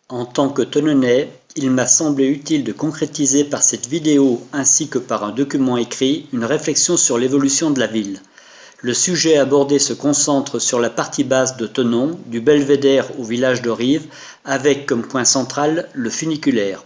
En tant que Tenonnais, il m'a semblé utile de concrétiser par cette vidéo ainsi que par un document écrit une réflexion sur l'évolution de la ville. Le sujet abordé se concentre sur la partie basse de Thonon, du belvédère au village de Rives, avec comme point central le funiculaire.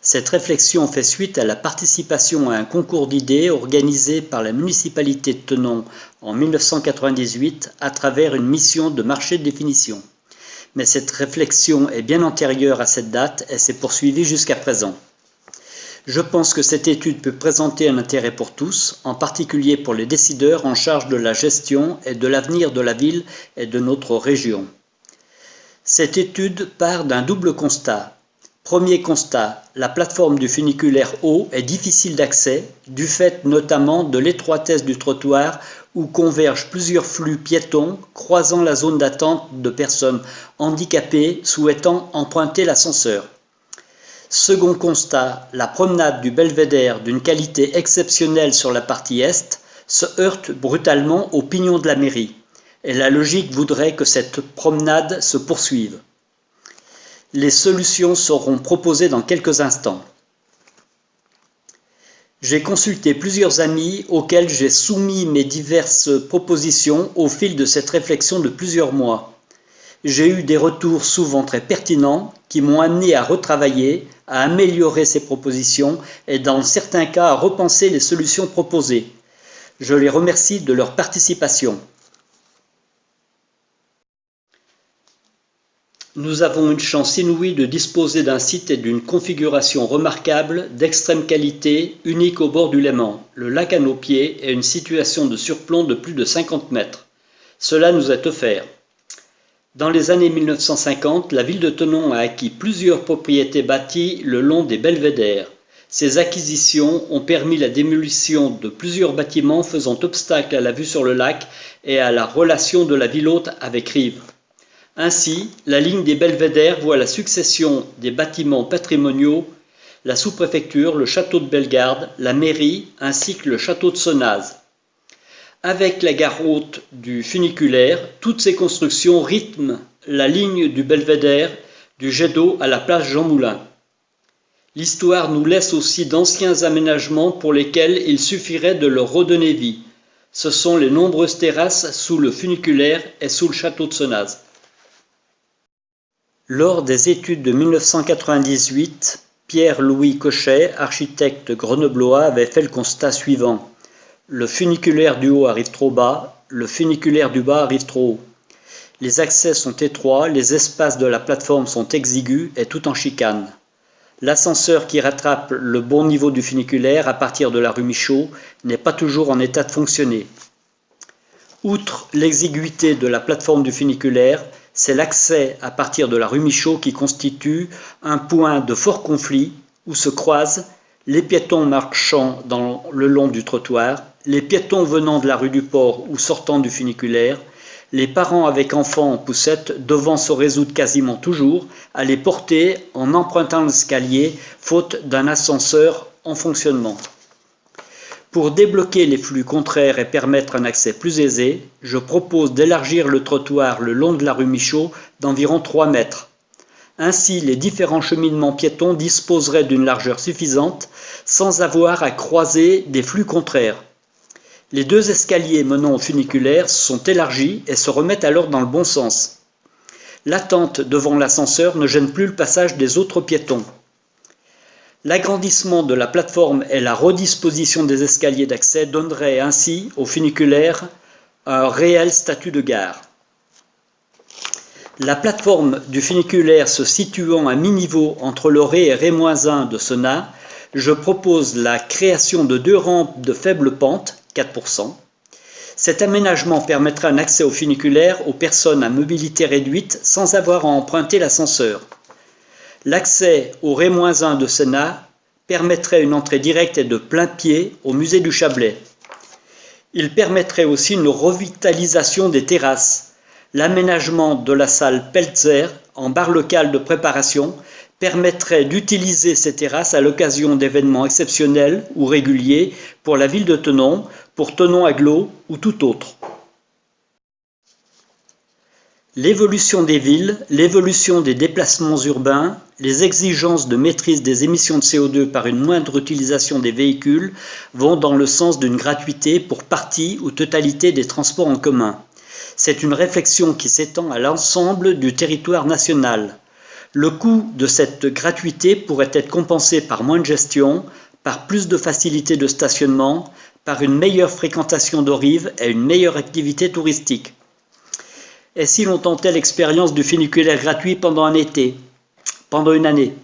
Cette réflexion fait suite à la participation à un concours d'idées organisé par la municipalité de Thonon en 1998 à travers une mission de marché de définition. Mais cette réflexion est bien antérieure à cette date et s'est poursuivie jusqu'à présent. Je pense que cette étude peut présenter un intérêt pour tous, en particulier pour les décideurs en charge de la gestion et de l'avenir de la ville et de notre région. Cette étude part d'un double constat. Premier constat, la plateforme du funiculaire haut est difficile d'accès, du fait notamment de l'étroitesse du trottoir où convergent plusieurs flux piétons croisant la zone d'attente de personnes handicapées souhaitant emprunter l'ascenseur. Second constat, la promenade du belvédère d'une qualité exceptionnelle sur la partie est se heurte brutalement au pignon de la mairie, et la logique voudrait que cette promenade se poursuive. Les solutions seront proposées dans quelques instants. J'ai consulté plusieurs amis auxquels j'ai soumis mes diverses propositions au fil de cette réflexion de plusieurs mois. J'ai eu des retours souvent très pertinents qui m'ont amené à retravailler, à améliorer ces propositions et dans certains cas à repenser les solutions proposées. Je les remercie de leur participation. Nous avons une chance inouïe de disposer d'un site et d'une configuration remarquable, d'extrême qualité, unique au bord du Léman, le lac à nos pieds et une situation de surplomb de plus de 50 mètres. Cela nous est offert. Dans les années 1950, la ville de Thonon a acquis plusieurs propriétés bâties le long des belvédères. Ces acquisitions ont permis la démolition de plusieurs bâtiments faisant obstacle à la vue sur le lac et à la relation de la ville hôte avec Rives. Ainsi, la ligne des belvédères voit la succession des bâtiments patrimoniaux, la sous-préfecture, le château de Bellegarde, la mairie ainsi que le château de Sonnaz. Avec la gare haute du funiculaire, toutes ces constructions rythment la ligne du belvédère du jet d'eau à la place Jean Moulin. L'histoire nous laisse aussi d'anciens aménagements pour lesquels il suffirait de leur redonner vie. Ce sont les nombreuses terrasses sous le funiculaire et sous le château de Sonnaz. Lors des études de 1998, Pierre-Louis Cochet, architecte grenoblois, avait fait le constat suivant. Le funiculaire du haut arrive trop bas, le funiculaire du bas arrive trop haut. Les accès sont étroits, les espaces de la plateforme sont exigus et tout en chicane. L'ascenseur qui rattrape le bon niveau du funiculaire à partir de la rue Michaud n'est pas toujours en état de fonctionner. Outre l'exiguïté de la plateforme du funiculaire, c'est l'accès à partir de la rue Michaud qui constitue un point de fort conflit où se croisent les piétons marchant le long du trottoir, les piétons venant de la rue du Port ou sortant du funiculaire, les parents avec enfants en poussette devant se résoudre quasiment toujours à les porter en empruntant l'escalier faute d'un ascenseur en fonctionnement. Pour débloquer les flux contraires et permettre un accès plus aisé, je propose d'élargir le trottoir le long de la rue Michaud d'environ 3 mètres. Ainsi, les différents cheminements piétons disposeraient d'une largeur suffisante sans avoir à croiser des flux contraires. Les 2 escaliers menant au funiculaire sont élargis et se remettent alors dans le bon sens. L'attente devant l'ascenseur ne gêne plus le passage des autres piétons. L'agrandissement de la plateforme et la redisposition des escaliers d'accès donneraient ainsi au funiculaire un réel statut de gare. La plateforme du funiculaire se situant à mi-niveau entre le Ré et Ré-1 de Sonnaz, je propose la création de 2 rampes de faible pente, 4%. Cet aménagement permettrait un accès au funiculaire aux personnes à mobilité réduite sans avoir à emprunter l'ascenseur. L'accès au Ré-1 de Sonnaz permettrait une entrée directe et de plein pied au musée du Chablais. Il permettrait aussi une revitalisation des terrasses. L'aménagement de la salle Peltzer en bar local de préparation permettrait d'utiliser ces terrasses à l'occasion d'événements exceptionnels ou réguliers pour la ville de Thonon, pour Thonon Agglo ou tout autre. L'évolution des villes, l'évolution des déplacements urbains, les exigences de maîtrise des émissions de CO2 par une moindre utilisation des véhicules vont dans le sens d'une gratuité pour partie ou totalité des transports en commun. C'est une réflexion qui s'étend à l'ensemble du territoire national. Le coût de cette gratuité pourrait être compensé par moins de gestion, par plus de facilité de stationnement, par une meilleure fréquentation d'eaux rives et une meilleure activité touristique. Et si l'on tentait l'expérience du funiculaire gratuit pendant une année?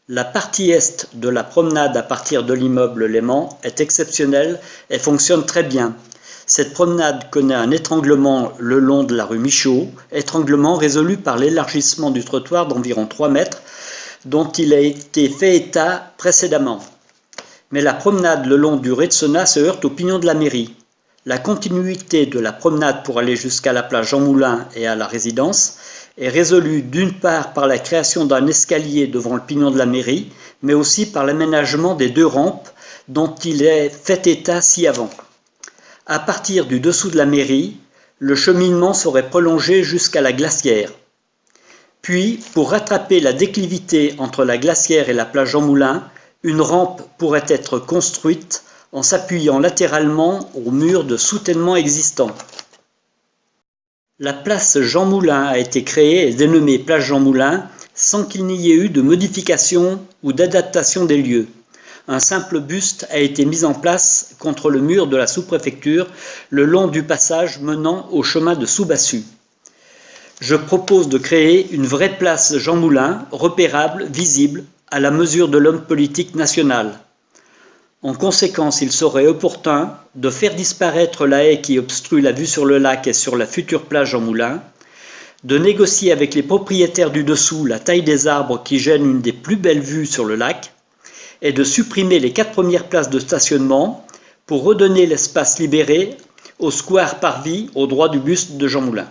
La partie est de la promenade à partir de l'immeuble Léman est exceptionnelle et fonctionne très bien. Cette promenade connaît un étranglement le long de la rue Michaud, étranglement résolu par l'élargissement du trottoir d'environ 3 mètres dont il a été fait état précédemment. Mais la promenade le long du rez-de-Sena se heurte au pignon de la mairie. La continuité de la promenade pour aller jusqu'à la plage Jean Moulin et à la résidence est résolue d'une part par la création d'un escalier devant le pignon de la mairie, mais aussi par l'aménagement des 2 rampes dont il est fait état ci-avant. À partir du dessous de la mairie, le cheminement serait prolongé jusqu'à la glacière. Puis, pour rattraper la déclivité entre la glacière et la plage Jean Moulin, une rampe pourrait être construite en s'appuyant latéralement au mur de soutènement existant. La place Jean Moulin a été créée et dénommée place Jean Moulin sans qu'il n'y ait eu de modification ou d'adaptation des lieux. Un simple buste a été mis en place contre le mur de la sous-préfecture le long du passage menant au chemin de Soubassu. Je propose de créer une vraie place Jean Moulin, repérable, visible, à la mesure de l'homme politique national. En conséquence, il serait opportun de faire disparaître la haie qui obstrue la vue sur le lac et sur la future plage Jean Moulin, de négocier avec les propriétaires du dessous la taille des arbres qui gênent une des plus belles vues sur le lac, et de supprimer les 4 premières places de stationnement pour redonner l'espace libéré au square Parvis au droit du buste de Jean Moulin.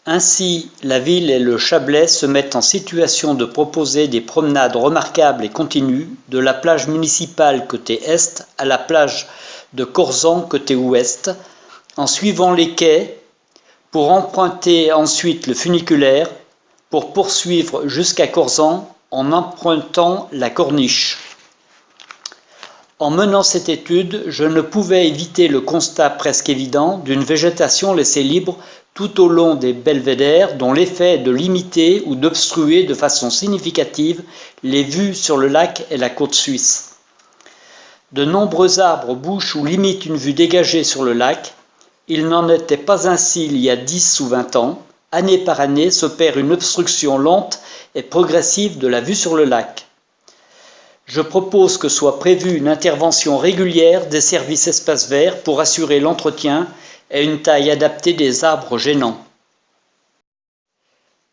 Ainsi, la ville et le Chablais se mettent en situation de proposer des promenades remarquables et continues de la plage municipale côté est à la plage de Corzan côté ouest, en suivant les quais pour emprunter ensuite le funiculaire pour poursuivre jusqu'à Corzan en empruntant la corniche. En menant cette étude, je ne pouvais éviter le constat presque évident d'une végétation laissée libre tout au long des belvédères dont l'effet est de limiter ou d'obstruer de façon significative les vues sur le lac et la côte suisse. De nombreux arbres bouchent ou limitent une vue dégagée sur le lac. Il n'en était pas ainsi il y a 10 ou 20 ans. Année par année s'opère une obstruction lente et progressive de la vue sur le lac. Je propose que soit prévue une intervention régulière des services espaces verts pour assurer l'entretien et une taille adaptée des arbres gênants.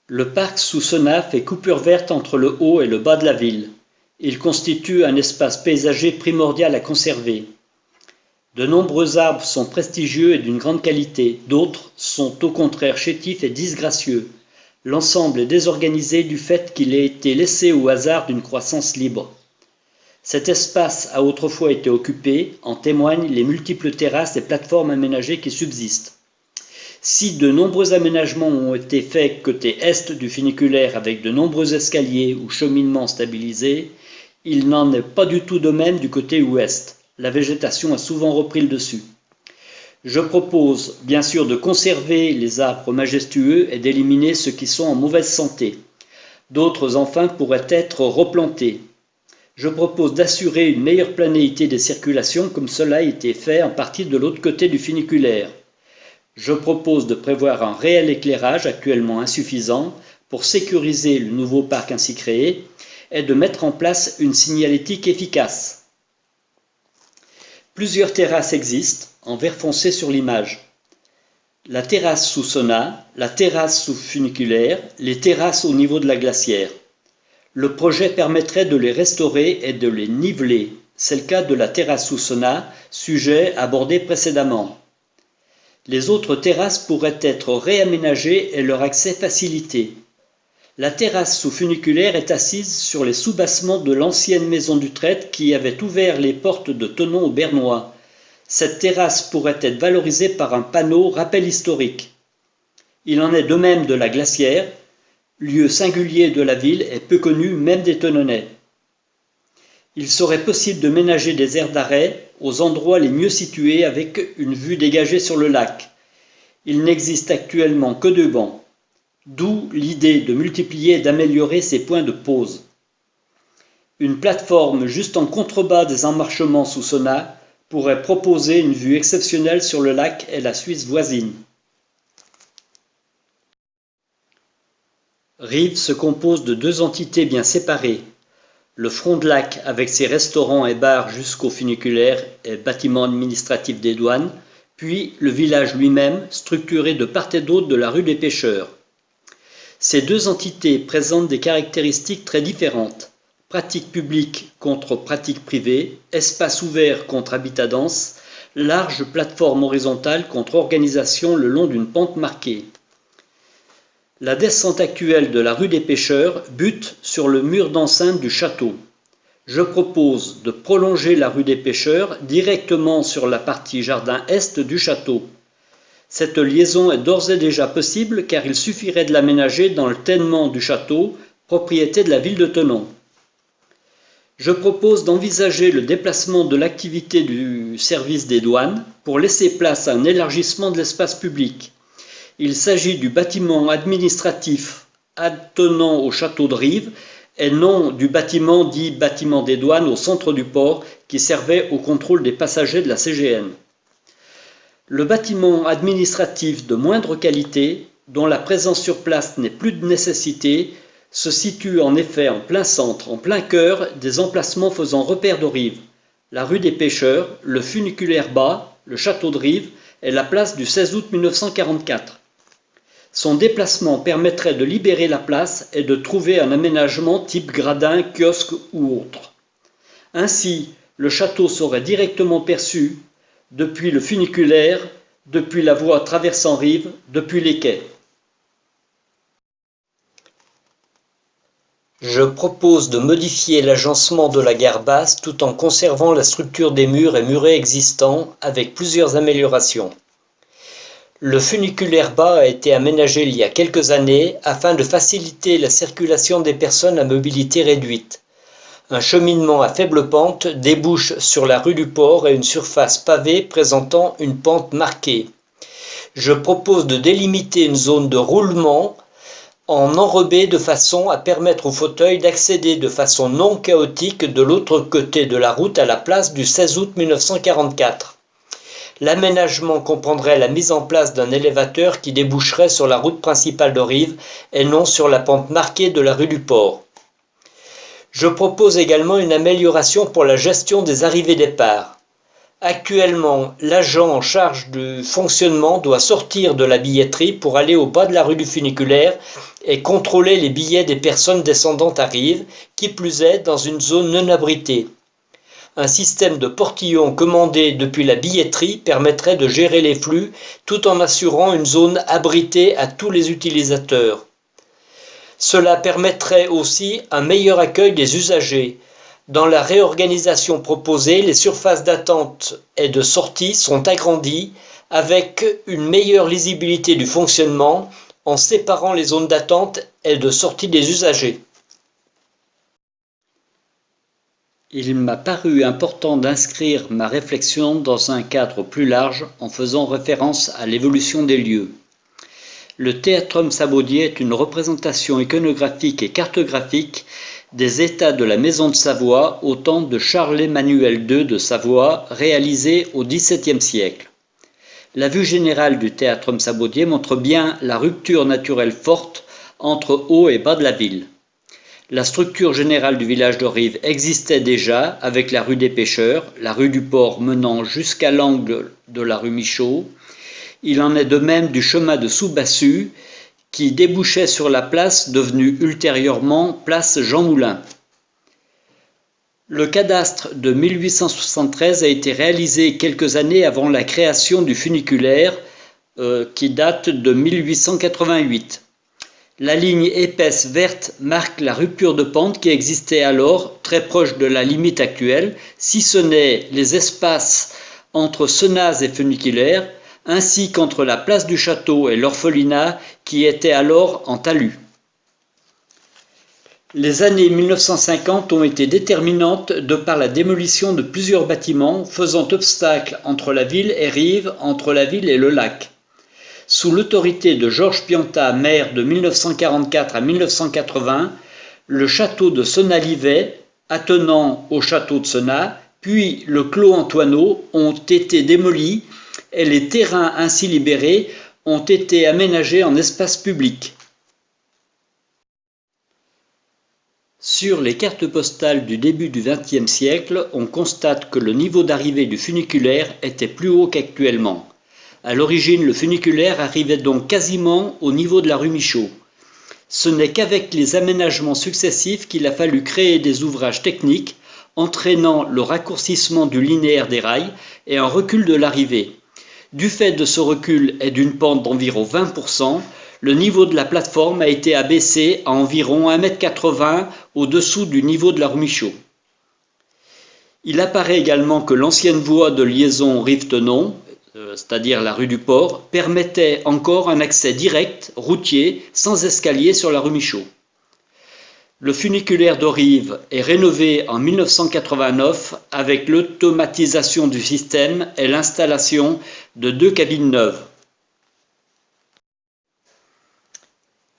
Le parc sous Sena fait coupure verte entre le haut et le bas de la ville. Il constitue un espace paysager primordial à conserver. De nombreux arbres sont prestigieux et d'une grande qualité, d'autres sont au contraire chétifs et disgracieux. L'ensemble est désorganisé du fait qu'il ait été laissé au hasard d'une croissance libre. Cet espace a autrefois été occupé, en témoignent les multiples terrasses et plateformes aménagées qui subsistent. Si de nombreux aménagements ont été faits côté est du funiculaire avec de nombreux escaliers ou cheminements stabilisés, il n'en est pas du tout de même du côté ouest. La végétation a souvent repris le dessus. Je propose bien sûr de conserver les arbres majestueux et d'éliminer ceux qui sont en mauvaise santé. D'autres enfin pourraient être replantés. Je propose d'assurer une meilleure planéité des circulations comme cela a été fait en partie de l'autre côté du funiculaire. Je propose de prévoir un réel éclairage actuellement insuffisant pour sécuriser le nouveau parc ainsi créé et de mettre en place une signalétique efficace. Plusieurs terrasses existent, en vert foncé sur l'image. La terrasse sous Sena, la terrasse sous funiculaire, les terrasses au niveau de la glacière. Le projet permettrait de les restaurer et de les niveler. C'est le cas de la terrasse sous Sena, sujet abordé précédemment. Les autres terrasses pourraient être réaménagées et leur accès facilité. La terrasse sous funiculaire est assise sur les soubassements de l'ancienne maison du Traite qui avait ouvert les portes de Thonon au Bernois. Cette terrasse pourrait être valorisée par un panneau rappel historique. Il en est de même de la Glacière, lieu singulier de la ville et peu connu même des Tenonnais. Il serait possible de ménager des aires d'arrêt aux endroits les mieux situés avec une vue dégagée sur le lac. Il n'existe actuellement que 2 bancs, d'où l'idée de multiplier et d'améliorer ces points de pause. Une plateforme juste en contrebas des emmarchements sous sauna pourrait proposer une vue exceptionnelle sur le lac et la Suisse voisine. Rives se compose de 2 entités bien séparées. Le front de lac avec ses restaurants et bars jusqu'au funiculaire et bâtiments administratifs des douanes, puis le village lui-même structuré de part et d'autre de la rue des Pêcheurs. Ces 2 entités présentent des caractéristiques très différentes. Pratique publique contre pratique privée, espace ouvert contre habitat dense, large plateforme horizontale contre organisation le long d'une pente marquée. La descente actuelle de la rue des Pêcheurs bute sur le mur d'enceinte du château. Je propose de prolonger la rue des Pêcheurs directement sur la partie jardin est du château. Cette liaison est d'ores et déjà possible car il suffirait de l'aménager dans le ténement du château, propriété de la ville de Thonon. Je propose d'envisager le déplacement de l'activité du service des douanes pour laisser place à un élargissement de l'espace public. Il s'agit du bâtiment administratif attenant au château de Rives et non du bâtiment dit bâtiment des douanes au centre du port qui servait au contrôle des passagers de la CGN. Le bâtiment administratif de moindre qualité, dont la présence sur place n'est plus de nécessité, se situe en effet en plein centre, en plein cœur des emplacements faisant repère de Rives, la rue des Pêcheurs, le funiculaire bas, le château de Rives et la place du 16 août 1944. Son déplacement permettrait de libérer la place et de trouver un aménagement type gradin, kiosque ou autre. Ainsi, le château serait directement perçu depuis le funiculaire, depuis la voie traversant Rives, depuis les quais. Je propose de modifier l'agencement de la gare basse tout en conservant la structure des murs et murets existants avec plusieurs améliorations. Le funiculaire bas a été aménagé il y a quelques années afin de faciliter la circulation des personnes à mobilité réduite. Un cheminement à faible pente débouche sur la rue du Port et une surface pavée présentant une pente marquée. Je propose de délimiter une zone de roulement en enrobé de façon à permettre aux fauteuils d'accéder de façon non chaotique de l'autre côté de la route à la place du 16 août 1944. L'aménagement comprendrait la mise en place d'un élévateur qui déboucherait sur la route principale de Rives et non sur la pente marquée de la rue du Port. Je propose également une amélioration pour la gestion des arrivées-départs. Actuellement, l'agent en charge du fonctionnement doit sortir de la billetterie pour aller au bas de la rue du funiculaire et contrôler les billets des personnes descendant à Rives, qui plus est dans une zone non abritée. Un système de portillon commandé depuis la billetterie permettrait de gérer les flux tout en assurant une zone abritée à tous les utilisateurs. Cela permettrait aussi un meilleur accueil des usagers. Dans la réorganisation proposée, les surfaces d'attente et de sortie sont agrandies avec une meilleure lisibilité du fonctionnement en séparant les zones d'attente et de sortie des usagers. Il m'a paru important d'inscrire ma réflexion dans un cadre plus large en faisant référence à l'évolution des lieux. Le Théâtrum Sabaudier est une représentation iconographique et cartographique des états de la Maison de Savoie au temps de Charles-Emmanuel II de Savoie, réalisée au XVIIe siècle. La vue générale du Théâtrum Sabaudier montre bien la rupture naturelle forte entre haut et bas de la ville. La structure générale du village de Rives existait déjà avec la rue des Pêcheurs, la rue du Port menant jusqu'à l'angle de la rue Michaud. Il en est de même du chemin de Soubassu qui débouchait sur la place devenue ultérieurement place Jean Moulin. Le cadastre de 1873 a été réalisé quelques années avant la création du funiculaire qui date de 1888. La ligne épaisse verte marque la rupture de pente qui existait alors, très proche de la limite actuelle, si ce n'est les espaces entre Senaz et Funiculaire, ainsi qu'entre la place du château et l'orphelinat qui était alors en talus. Les années 1950 ont été déterminantes de par la démolition de plusieurs bâtiments faisant obstacle entre la ville et Rives, entre la ville et le lac. Sous l'autorité de Georges Pianta, maire de 1944 à 1980, le château de Senalivet, attenant au château de Senat, puis le clos Antoineau ont été démolis et les terrains ainsi libérés ont été aménagés en espace public. Sur les cartes postales du début du XXe siècle, on constate que le niveau d'arrivée du funiculaire était plus haut qu'actuellement. À l'origine, le funiculaire arrivait donc quasiment au niveau de la rue Michaud. Ce n'est qu'avec les aménagements successifs qu'il a fallu créer des ouvrages techniques, entraînant le raccourcissement du linéaire des rails et un recul de l'arrivée. Du fait de ce recul et d'une pente d'environ 20%, le niveau de la plateforme a été abaissé à environ 1,80 m au-dessous du niveau de la rue Michaud. Il apparaît également que l'ancienne voie de liaison Rive-Tenon, c'est-à-dire la rue du Port, permettait encore un accès direct, routier, sans escalier sur la rue Michaud. Le funiculaire de Rives est rénové en 1989 avec l'automatisation du système et l'installation de 2 cabines neuves.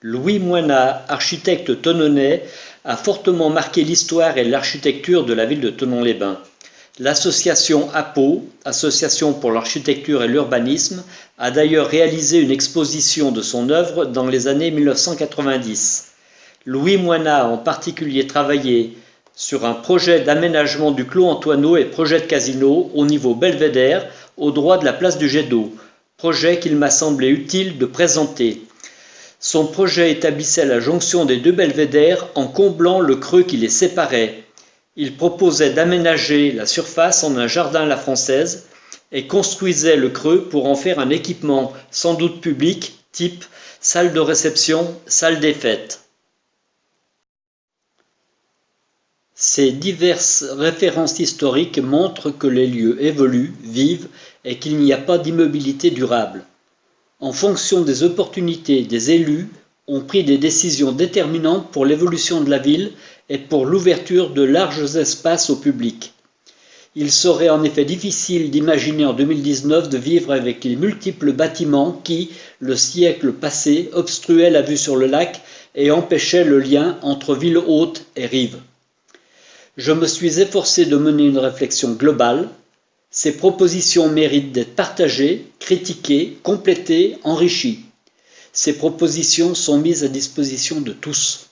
Louis Moinat, architecte tonnonnais, a fortement marqué l'histoire et l'architecture de la ville de Thonon-les-Bains. L'association APO, Association pour l'architecture et l'urbanisme, a d'ailleurs réalisé une exposition de son œuvre dans les années 1990. Louis Moinat a en particulier travaillé sur un projet d'aménagement du clos Antoineau et projet de casino au niveau belvédère, au droit de la place du jet d'eau, projet qu'il m'a semblé utile de présenter. Son projet établissait la jonction des deux belvédères en comblant le creux qui les séparait. Il proposait d'aménager la surface en un jardin à la française et construisait le creux pour en faire un équipement sans doute public, type salle de réception, salle des fêtes. Ces diverses références historiques montrent que les lieux évoluent, vivent et qu'il n'y a pas d'immobilité durable. En fonction des opportunités, des élus ont pris des décisions déterminantes pour l'évolution de la ville et pour l'ouverture de larges espaces au public. Il serait en effet difficile d'imaginer en 2019 de vivre avec les multiples bâtiments qui, le siècle passé, obstruaient la vue sur le lac et empêchaient le lien entre ville haute et rive. Je me suis efforcé de mener une réflexion globale. Ces propositions méritent d'être partagées, critiquées, complétées, enrichies. Ces propositions sont mises à disposition de tous.